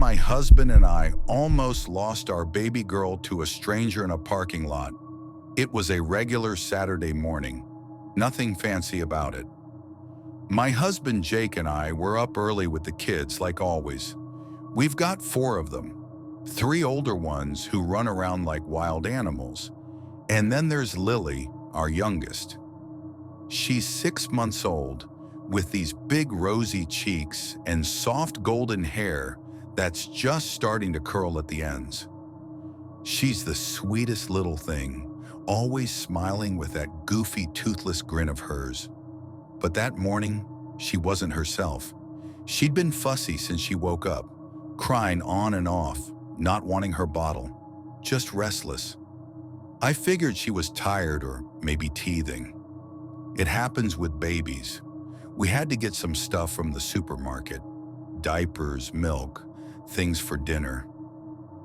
my husband and I almost lost our baby girl to a stranger in a parking lot. It was a regular Saturday morning. Nothing fancy about it. My husband Jake and I were up early with the kids like always. We've got 4 of them. 3 older ones who run around like wild animals. And then there's Lily, our youngest. She's 6 months old, with these big rosy cheeks and soft golden hair that's just starting to curl at the ends. She's the sweetest little thing, always smiling with that goofy, toothless grin of hers. But that morning, she wasn't herself. She'd been fussy since she woke up, crying on and off, not wanting her bottle, just restless. I figured she was tired or maybe teething. It happens with babies. We had to get some stuff from the supermarket: diapers, milk, things for dinner.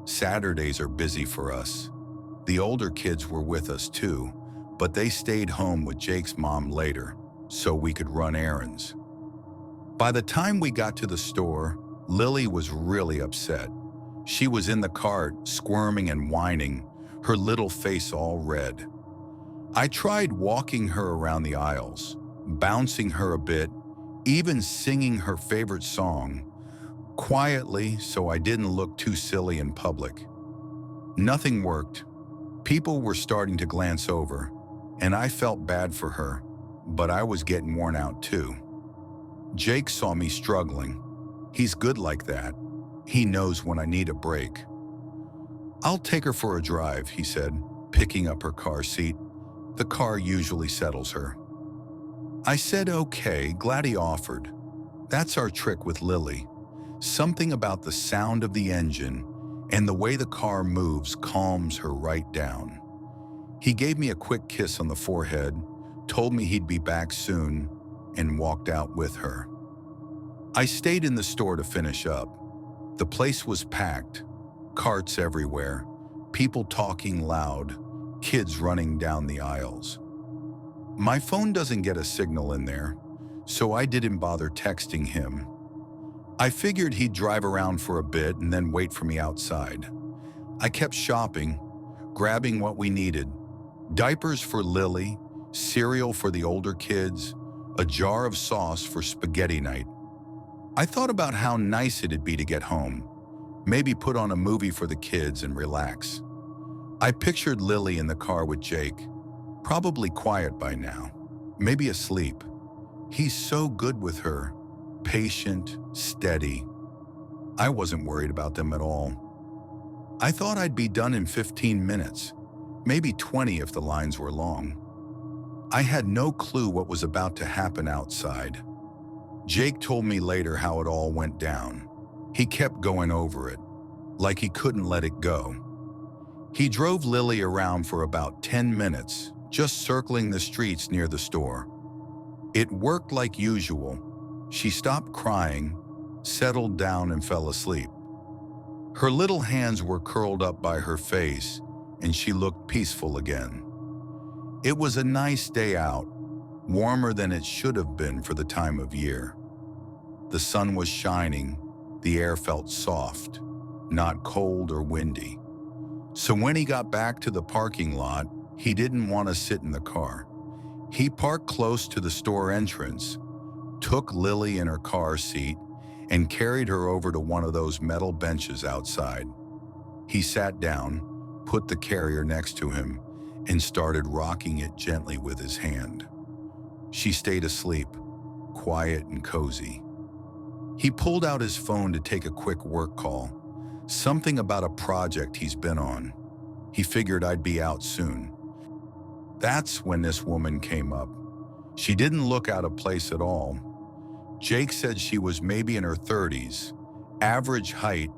Saturdays are busy for us. The older kids were with us too, but they stayed home with Jake's mom later so we could run errands. By the time we got to the store, Lily was really upset. She was in the cart, squirming and whining, her little face all red. I tried walking her around the aisles, bouncing her a bit, even singing her favorite song, quietly so I didn't look too silly in public. Nothing worked. People were starting to glance over, and I felt bad for her, but I was getting worn out too. Jake saw me struggling. He's good like that. He knows when I need a break. "I'll take her for a drive," he said, picking up her car seat. The car usually settles her. I said okay, glad he offered. That's our trick with Lily. Something about the sound of the engine and the way the car moves calms her right down. He gave me a quick kiss on the forehead, told me he'd be back soon, and walked out with her. I stayed in the store to finish up. The place was packed, carts everywhere, people talking loud, kids running down the aisles. My phone doesn't get a signal in there, so I didn't bother texting him. I figured he'd drive around for a bit and then wait for me outside. I kept shopping, grabbing what we needed: diapers for Lily, cereal for the older kids, a jar of sauce for spaghetti night. I thought about how nice it'd be to get home, maybe put on a movie for the kids and relax. I pictured Lily in the car with Jake, probably quiet by now, maybe asleep. He's so good with her, patient, steady. I wasn't worried about them at all. I thought I'd be done in 15 minutes, maybe 20 if the lines were long. I had no clue what was about to happen outside. Jake told me later how it all went down. He kept going over it, like he couldn't let it go. He drove Lily around for about 10 minutes, just circling the streets near the store. It worked like usual. She stopped crying, settled down, and fell asleep. Her little hands were curled up by her face, and she looked peaceful again. It was a nice day out, warmer than it should have been for the time of year. The sun was shining, the air felt soft, not cold or windy. So when he got back to the parking lot, he didn't want to sit in the car. He parked close to the store entrance, took Lily in her car seat, and carried her over to one of those metal benches outside. He sat down, put the carrier next to him, and started rocking it gently with his hand. She stayed asleep, quiet and cozy. He pulled out his phone to take a quick work call, something about a project he's been on. He figured I'd be out soon. That's when this woman came up. She didn't look out of place at all. Jake said she was maybe in her 30s, average height,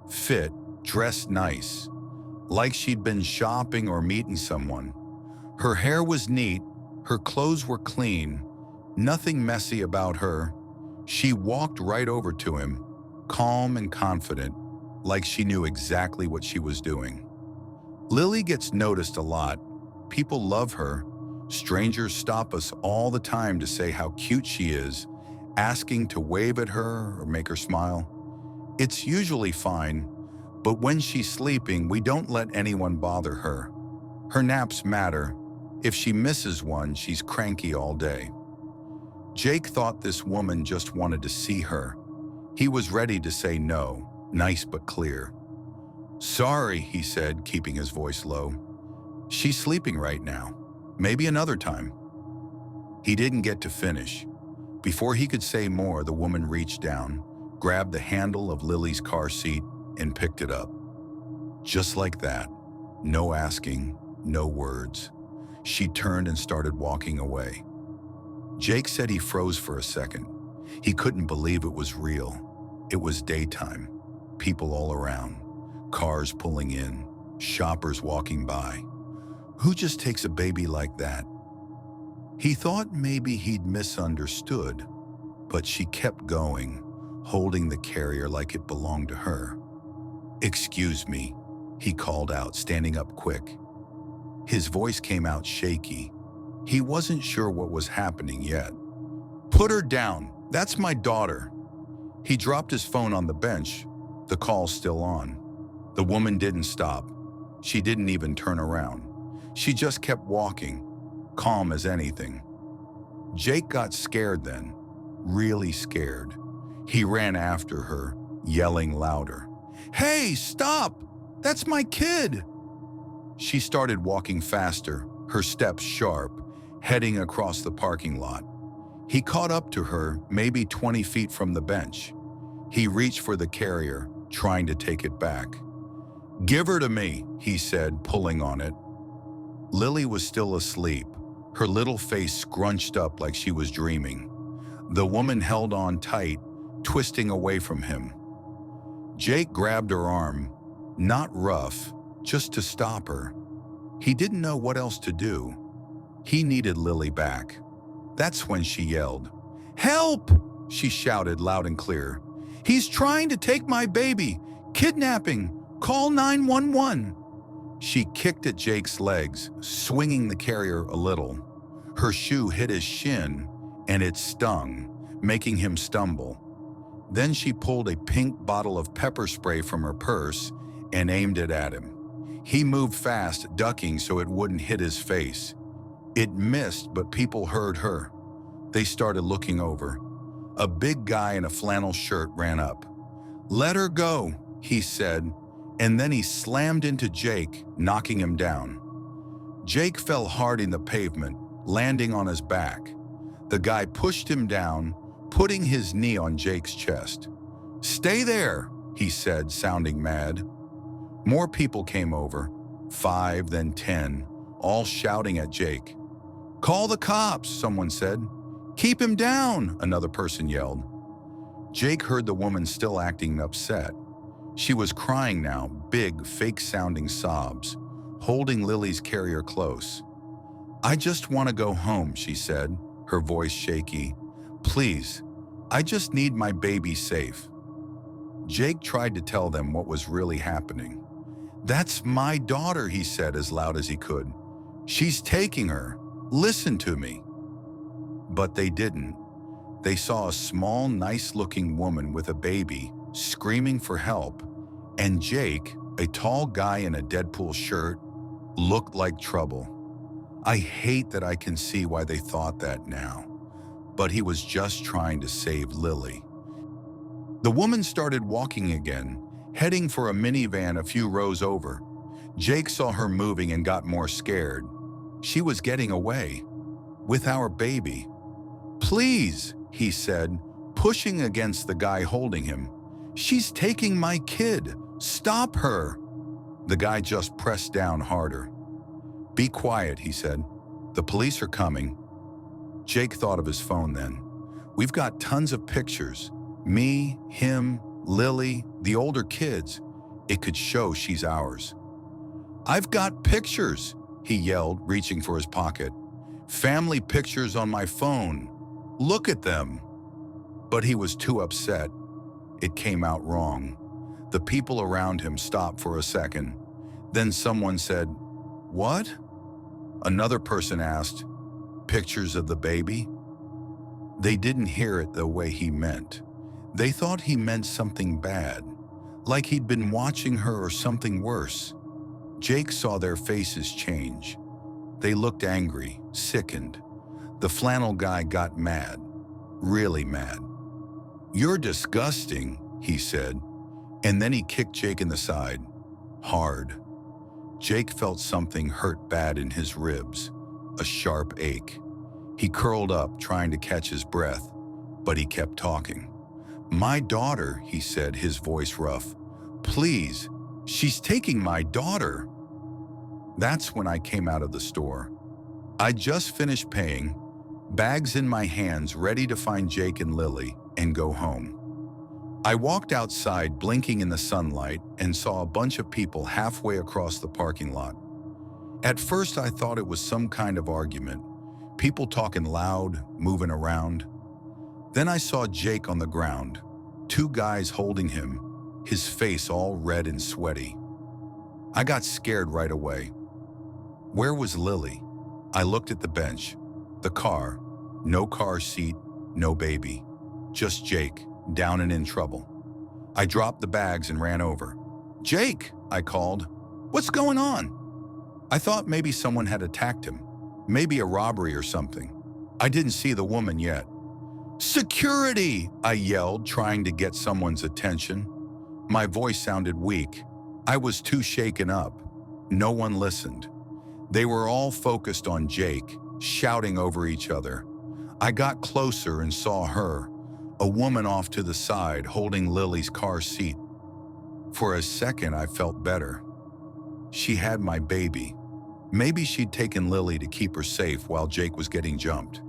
fit, dressed nice, like she'd been shopping or meeting someone. Her hair was neat, her clothes were clean, nothing messy about her. She walked right over to him, calm and confident, like she knew exactly what she was doing. Lily gets noticed a lot. People love her. Strangers stop us all the time to say how cute she is, asking to wave at her or make her smile. It's usually fine, but when she's sleeping, we don't let anyone bother her. Her naps matter. If she misses one, she's cranky all day. Jake thought this woman just wanted to see her. He was ready to say no, nice but clear. Sorry, he said, keeping his voice low. She's sleeping right now. Maybe another time. He didn't get to finish. Before he could say more, the woman reached down, grabbed the handle of Lily's car seat, and picked it up. Just like that. No asking, no words. She turned and started walking away. Jake said he froze for a second. He couldn't believe it was real. It was daytime. People all around. Cars pulling in. Shoppers walking by. Who just takes a baby like that? He thought maybe he'd misunderstood, but she kept going, holding the carrier like it belonged to her. Excuse me, he called out, standing up quick. His voice came out shaky. He wasn't sure what was happening yet. Put her down. That's my daughter. He dropped his phone on the bench, the call still on. The woman didn't stop. She didn't even turn around. She just kept walking, calm as anything. Jake got scared then, really scared. He ran after her, yelling louder. Hey, stop! That's my kid! She started walking faster, her steps sharp, heading across the parking lot. He caught up to her, maybe 20 feet from the bench. He reached for the carrier, trying to take it back. Give her to me, he said, pulling on it. Lily was still asleep, her little face scrunched up like she was dreaming. The woman held on tight, twisting away from him. Jake grabbed her arm, not rough, just to stop her. He didn't know what else to do. He needed Lily back. That's when she yelled. Help! She shouted loud and clear. He's trying to take my baby! Kidnapping! Call 911! She kicked at Jake's legs, swinging the carrier a little. Her shoe hit his shin, and it stung, making him stumble. Then she pulled a pink bottle of pepper spray from her purse and aimed it at him. He moved fast, ducking so it wouldn't hit his face. It missed, but people heard her. They started looking over. A big guy in a flannel shirt ran up. Let her go, he said, and then he slammed into Jake, knocking him down. Jake fell hard in the pavement, landing on his back. The guy pushed him down, putting his knee on Jake's chest. Stay there, he said, sounding mad. More people came over, 5, then 10, all shouting at Jake. Call the cops, someone said. Keep him down, another person yelled. Jake heard the woman still acting upset. She was crying now, big, fake-sounding sobs, holding Lily's carrier close. I just want to go home, she said, her voice shaky. Please, I just need my baby safe. Jake tried to tell them what was really happening. That's my daughter, he said as loud as he could. She's taking her. Listen to me. But they didn't. They saw a small, nice-looking woman with a baby screaming for help, and Jake, a tall guy in a Deadpool shirt, looked like trouble. I hate that I can see why they thought that now, but he was just trying to save Lily. The woman started walking again, heading for a minivan a few rows over. Jake saw her moving and got more scared. She was getting away. With our baby. Please, he said, pushing against the guy holding him. She's taking my kid. Stop her. The guy just pressed down harder. Be quiet, he said. The police are coming. Jake thought of his phone then. We've got tons of pictures. Me, him, Lily, the older kids. It could show she's ours. I've got pictures, he yelled, reaching for his pocket. Family pictures on my phone. Look at them. But he was too upset. It came out wrong. The people around him stopped for a second. Then someone said, What? Another person asked, Pictures of the baby? They didn't hear it the way he meant. They thought he meant something bad, like he'd been watching her or something worse. Jake saw their faces change. They looked angry, sickened. The flannel guy got mad, really mad. "You're disgusting," he said, and then he kicked Jake in the side, hard. Jake felt something hurt bad in his ribs, a sharp ache. He curled up, trying to catch his breath, but he kept talking. "My daughter," he said, his voice rough. "Please, she's taking my daughter." That's when I came out of the store. I just finished paying, bags in my hands, ready to find Jake and Lily and go home. I walked outside, blinking in the sunlight, and saw a bunch of people halfway across the parking lot. At first, I thought it was some kind of argument, people talking loud, moving around. Then I saw Jake on the ground, two guys holding him, his face all red and sweaty. I got scared right away. Where was Lily? I looked at the bench, the car, no car seat, no baby, just Jake, down and in trouble. I dropped the bags and ran over. "Jake," I called. "What's going on?" I thought maybe someone had attacked him, maybe a robbery or something. I didn't see the woman yet. "Security!" I yelled, trying to get someone's attention. My voice sounded weak. I was too shaken up. No one listened. They were all focused on Jake, shouting over each other. I got closer and saw her, a woman off to the side holding Lily's car seat. For a second, I felt better. She had my baby. Maybe she'd taken Lily to keep her safe while Jake was getting jumped.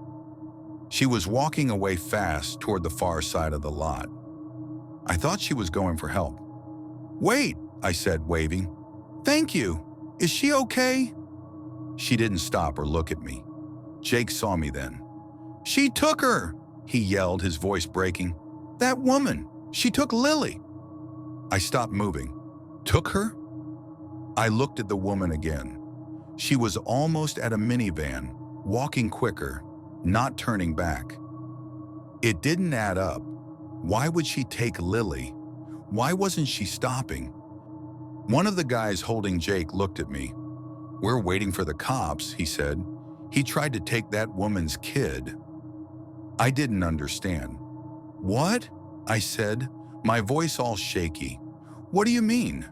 She was walking away fast toward the far side of the lot. I thought she was going for help. "Wait," I said, waving. "Thank you. Is she okay?" She didn't stop or look at me. Jake saw me then. "She took her!" he yelled, his voice breaking. "That woman! She took Lily!" I stopped moving. "Took her?" I looked at the woman again. She was almost at a minivan, walking quicker, not turning back. It didn't add up. Why would she take Lily? Why wasn't she stopping? One of the guys holding Jake looked at me. "We're waiting for the cops," he said. "He tried to take that woman's kid." I didn't understand. "What?" I said, my voice all shaky. "What do you mean?"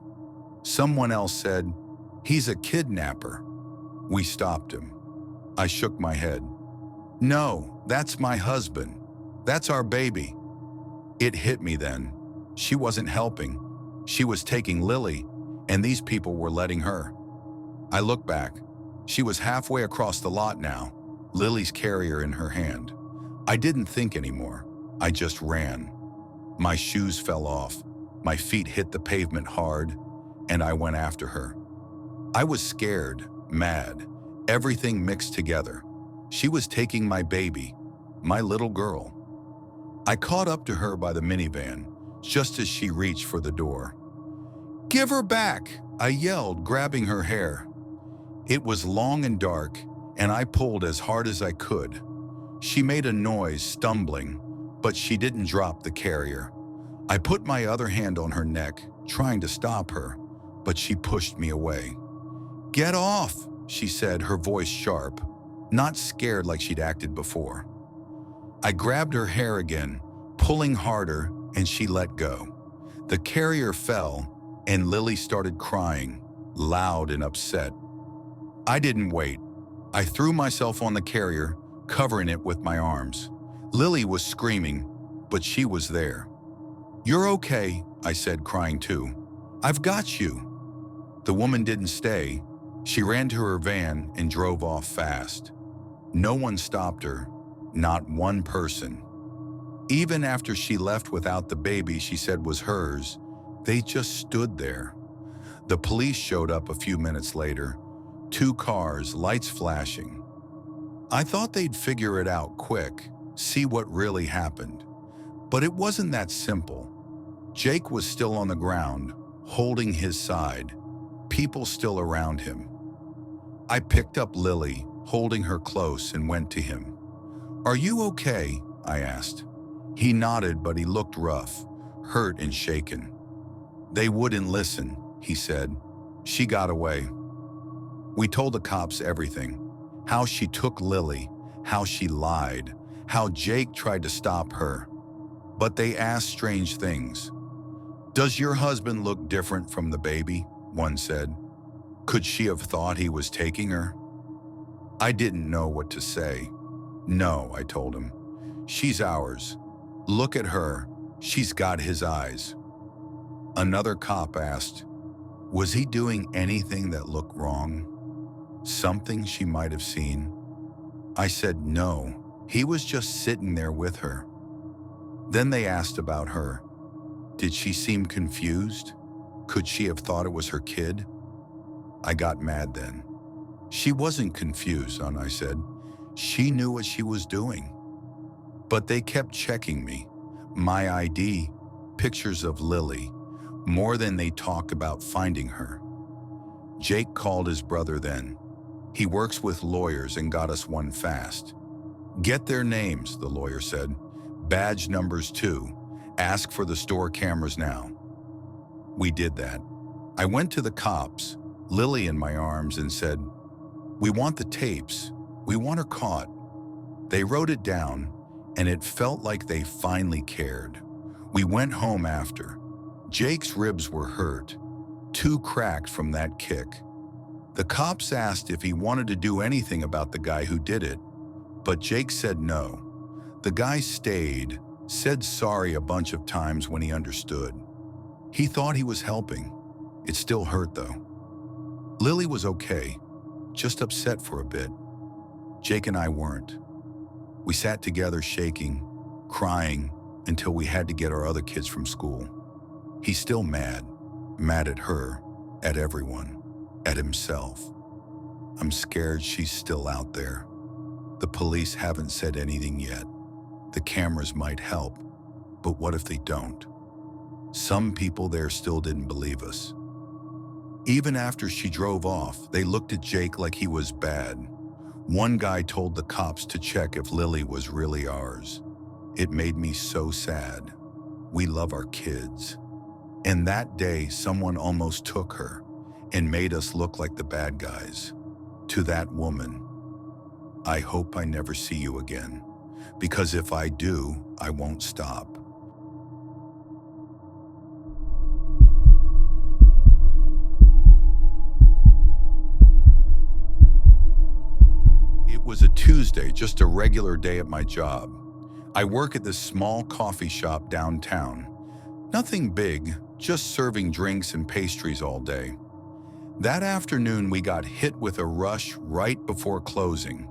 Someone else said, "He's a kidnapper." We stopped him. I shook my head. "No, that's my husband. That's our baby." It hit me then. She wasn't helping. She was taking Lily, and these people were letting her. I looked back. She was halfway across the lot now, Lily's carrier in her hand. I didn't think anymore. I just ran. My shoes fell off. My feet hit the pavement hard, and I went after her. I was scared, mad, everything mixed together. She was taking my baby, my little girl. I caught up to her by the minivan, just as she reached for the door. "Give her back!" I yelled, grabbing her hair. It was long and dark, and I pulled as hard as I could. She made a noise, stumbling, but she didn't drop the carrier. I put my other hand on her neck, trying to stop her, but she pushed me away. "Get off," she said, her voice sharp, not scared like she'd acted before. I grabbed her hair again, pulling harder, and she let go. The carrier fell, and Lily started crying, loud and upset. I didn't wait. I threw myself on the carrier, covering it with my arms. Lily was screaming, but she was there. "You're okay," I said, crying too. "I've got you." The woman didn't stay. She ran to her van and drove off fast. No one stopped her, not one person. Even after she left without the baby she said was hers, they just stood there. The police showed up a few minutes later, 2 cars, lights flashing. I thought they'd figure it out quick, see what really happened. But it wasn't that simple. Jake was still on the ground, holding his side, people still around him. I picked up Lily, holding her close, and went to him. "Are you okay?" I asked. He nodded, but he looked rough, hurt and shaken. They wouldn't listen, he said. She got away. We told the cops everything. How she took Lily, how she lied, how Jake tried to stop her. But they asked strange things. "Does your husband look different from the baby?" one said. "Could she have thought he was taking her?" I didn't know what to say. "No," I told him. "She's ours. Look at her. She's got his eyes." Another cop asked, "Was he doing anything that looked wrong? Something she might have seen?" I said no. He was just sitting there with her. Then they asked about her. Did she seem confused? Could she have thought it was her kid? I got mad then. She wasn't confused, son, I said. She knew what she was doing. But they kept checking me. My ID, pictures of Lily, more than they talk about finding her. Jake called his brother then. He works with lawyers and got us one fast. "Get their names," the lawyer said. "Badge numbers too. Ask for the store cameras now." We did that. I went to the cops, Lily in my arms, and said, "We want the tapes. We want her caught." They wrote it down, and it felt like they finally cared. We went home after. Jake's ribs were hurt, 2 cracked from that kick. The cops asked if he wanted to do anything about the guy who did it, but Jake said no. The guy stayed, said sorry a bunch of times when he understood. He thought he was helping. It still hurt though. Lily was okay, just upset for a bit. Jake and I weren't. We sat together shaking, crying, until we had to get our other kids from school. He's still mad at her, at everyone, at himself. I'm scared she's still out there. The police haven't said anything yet. The cameras might help, but what if they don't? Some people there still didn't believe us. Even after she drove off, they looked at Jake like he was bad. One guy told the cops to check if Lily was really ours. It made me so sad. We love our kids. And that day, someone almost took her and made us look like the bad guys. To that woman, I hope I never see you again, because if I do, I won't stop. It was a Tuesday, just a regular day at my job. I work at this small coffee shop downtown. Nothing big, just serving drinks and pastries all day. That afternoon, we got hit with a rush right before closing.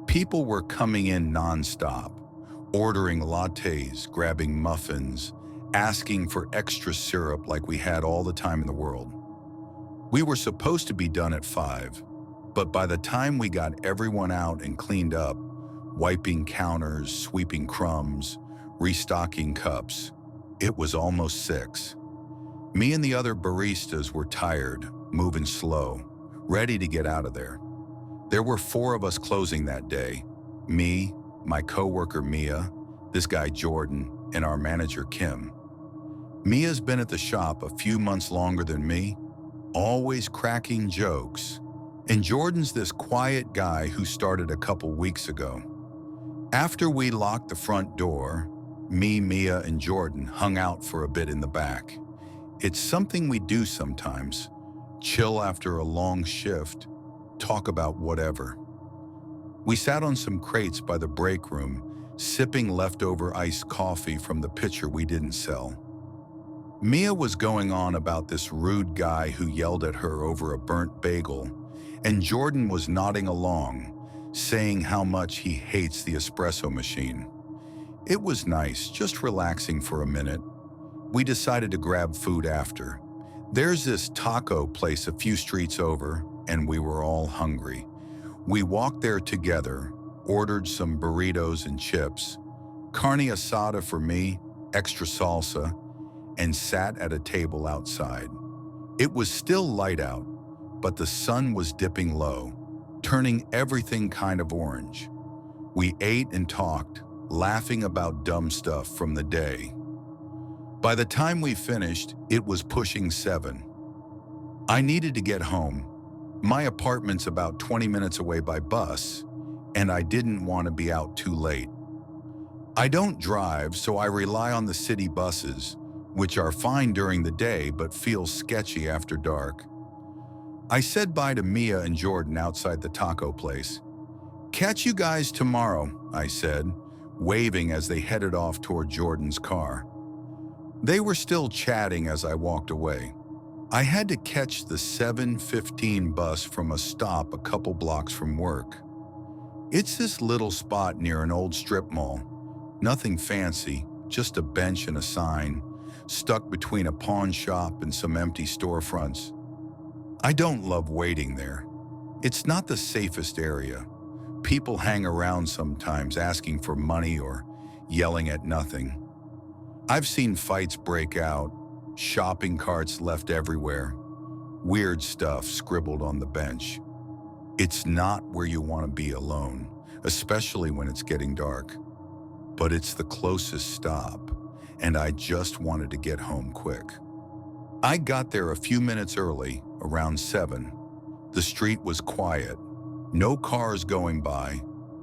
People were coming in nonstop, ordering lattes, grabbing muffins, asking for extra syrup like we had all the time in the world. We were supposed to be done at 5, but by the time we got everyone out and cleaned up, wiping counters, sweeping crumbs, restocking cups, it was almost 6. Me and the other baristas were tired, moving slow, ready to get out of there. There were 4 of us closing that day. Me, my coworker Mia, this guy Jordan, and our manager Kim. Mia's been at the shop a few months longer than me, always cracking jokes. And Jordan's this quiet guy who started a couple weeks ago. After we locked the front door, me, Mia, and Jordan hung out for a bit in the back. It's something we do sometimes. Chill after a long shift, talk about whatever. We sat on some crates by the break room, sipping leftover iced coffee from the pitcher we didn't sell. Mia was going on about this rude guy who yelled at her over a burnt bagel, and Jordan was nodding along, saying how much he hates the espresso machine. It was nice, just relaxing for a minute. We decided to grab food after. There's this taco place a few streets over, and we were all hungry. We walked there together, ordered some burritos and chips, carne asada for me, extra salsa, and sat at a table outside. It was still light out, but the sun was dipping low, turning everything kind of orange. We ate and talked, laughing about dumb stuff from the day. By the time we finished, it was pushing 7. I needed to get home. My apartment's about 20 minutes away by bus, and I didn't want to be out too late. I don't drive, so I rely on the city buses, which are fine during the day but feel sketchy after dark. I said bye to Mia and Jordan outside the taco place. "Catch you guys tomorrow," I said, waving as they headed off toward Jordan's car. They were still chatting as I walked away. I had to catch the 7:15 bus from a stop a couple blocks from work. It's this little spot near an old strip mall. Nothing fancy, just a bench and a sign, stuck between a pawn shop and some empty storefronts. I don't love waiting there. It's not the safest area. People hang around sometimes asking for money or yelling at nothing. I've seen fights break out, shopping carts left everywhere, weird stuff scribbled on the bench. It's not where you want to be alone, especially when it's getting dark. But it's the closest stop, and I just wanted to get home quick. I got there a few minutes early, around 7. The street was quiet, no cars going by,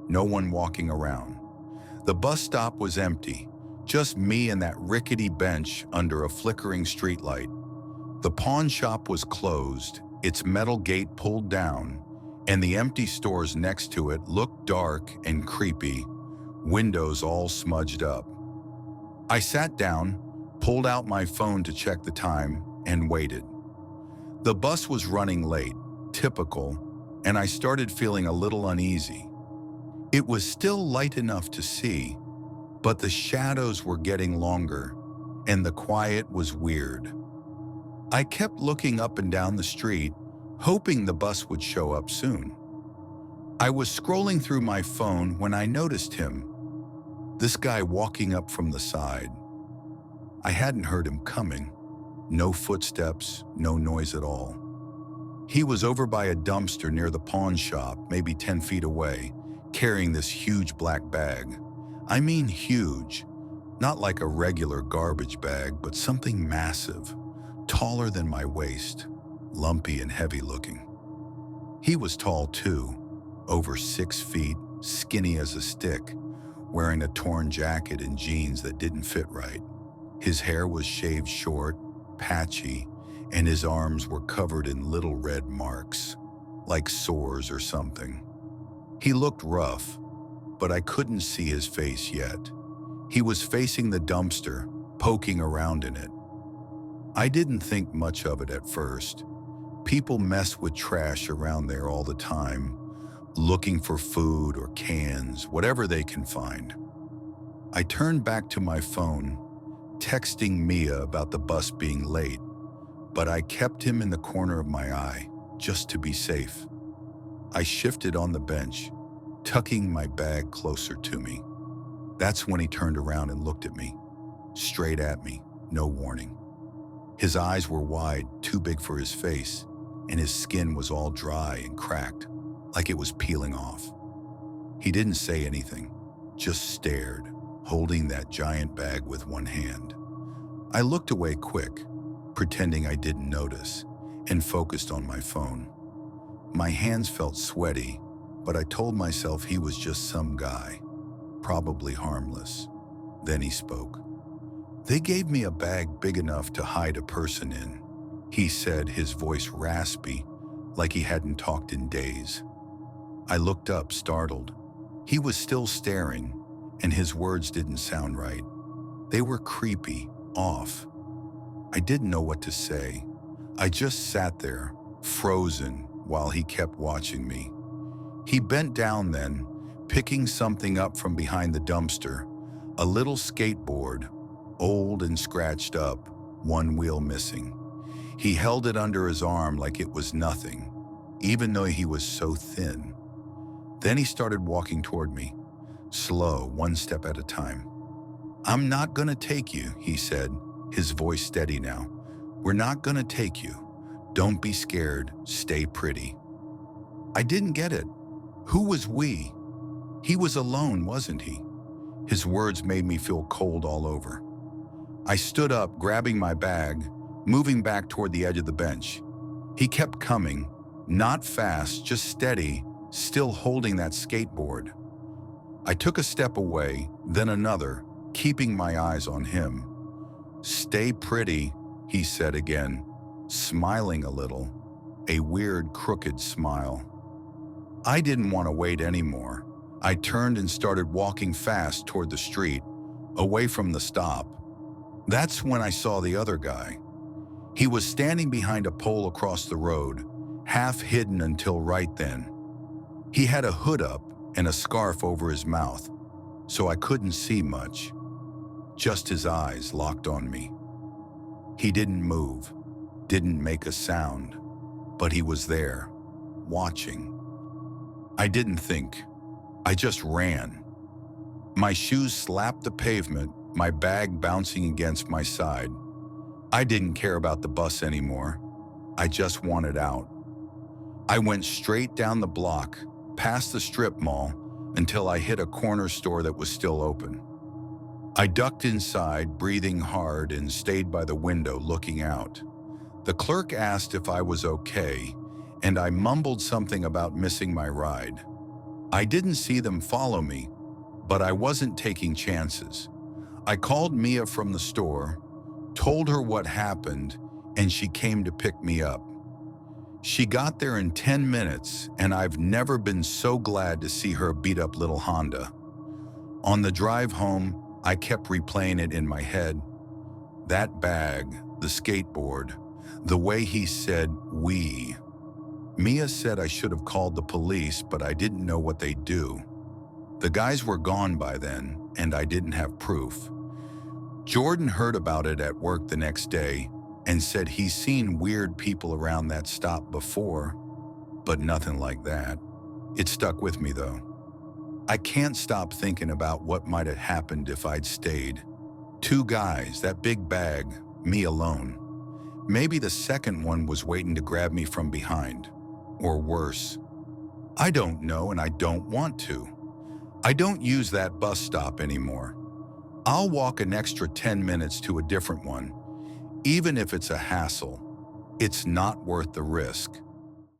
no one walking around. The bus stop was empty, just me and that rickety bench under a flickering streetlight. The pawn shop was closed, its metal gate pulled down, and the empty stores next to it looked dark and creepy, windows all smudged up. I sat down, pulled out my phone to check the time, and waited. The bus was running late, typical, and I started feeling a little uneasy. It was still light enough to see, but the shadows were getting longer, and the quiet was weird. I kept looking up and down the street, hoping the bus would show up soon. I was scrolling through my phone when I noticed him, this guy walking up from the side. I hadn't heard him coming. No footsteps, no noise at all. He was over by a dumpster near the pawn shop, maybe 10 feet away, carrying this huge black bag. I mean huge, not like a regular garbage bag, but something massive, taller than my waist, lumpy and heavy looking. He was tall too, over 6 feet, skinny as a stick, wearing a torn jacket and jeans that didn't fit right. His hair was shaved short, patchy, and his arms were covered in little red marks, like sores or something. He looked rough, but I couldn't see his face yet. He was facing the dumpster, poking around in it. I didn't think much of it at first. People mess with trash around there all the time, looking for food or cans, whatever they can find. I turned back to my phone, texting Mia about the bus being late, but I kept him in the corner of my eye, just to be safe. I shifted on the bench, tucking my bag closer to me. That's when he turned around and looked at me, straight at me, no warning. His eyes were wide, too big for his face, and his skin was all dry and cracked, like it was peeling off. He didn't say anything, just stared, holding that giant bag with one hand. I looked away quick, pretending I didn't notice, and focused on my phone. My hands felt sweaty, but I told myself he was just some guy, probably harmless. Then he spoke. "They gave me a bag big enough to hide a person in," he said, his voice raspy, like he hadn't talked in days. I looked up, startled. He was still staring, and his words didn't sound right. They were creepy, off. I didn't know what to say. I just sat there, frozen, while he kept watching me. He bent down then, picking something up from behind the dumpster, a little skateboard, old and scratched up, one wheel missing. He held it under his arm like it was nothing, even though he was so thin. Then he started walking toward me, slow, one step at a time. "I'm not gonna take you," he said, his voice steady now. "We're not gonna take you. Don't be scared, stay pretty." I didn't get it. Who was we? He was alone, wasn't he? His words made me feel cold all over. I stood up, grabbing my bag, moving back toward the edge of the bench. He kept coming, not fast, just steady, still holding that skateboard. I took a step away, then another, keeping my eyes on him. "Stay pretty," he said again, smiling a little, a weird, crooked smile. I didn't want to wait anymore. I turned and started walking fast toward the street, away from the stop. That's when I saw the other guy. He was standing behind a pole across the road, half hidden until right then. He had a hood up and a scarf over his mouth, so I couldn't see much. Just his eyes locked on me. He didn't move, didn't make a sound, but he was there, watching. I didn't think. I just ran. My shoes slapped the pavement, my bag bouncing against my side. I didn't care about the bus anymore. I just wanted out. I went straight down the block, past the strip mall, until I hit a corner store that was still open. I ducked inside, breathing hard, and stayed by the window looking out. The clerk asked if I was okay, and I mumbled something about missing my ride. I didn't see them follow me, but I wasn't taking chances. I called Mia from the store, told her what happened, and she came to pick me up. She got there in 10 minutes, and I've never been so glad to see her beat up little Honda. On the drive home, I kept replaying it in my head. That bag, the skateboard, the way he said, "we." Mia said I should have called the police, but I didn't know what they'd do. The guys were gone by then, and I didn't have proof. Jordan heard about it at work the next day and said he's seen weird people around that stop before, but nothing like that. It stuck with me though. I can't stop thinking about what might have happened if I'd stayed. Two guys, that big bag, me alone. Maybe the second one was waiting to grab me from behind. Or worse. I don't know, and I don't want to. I don't use that bus stop anymore. I'll walk an extra 10 minutes to a different one, even if it's a hassle. It's not worth the risk.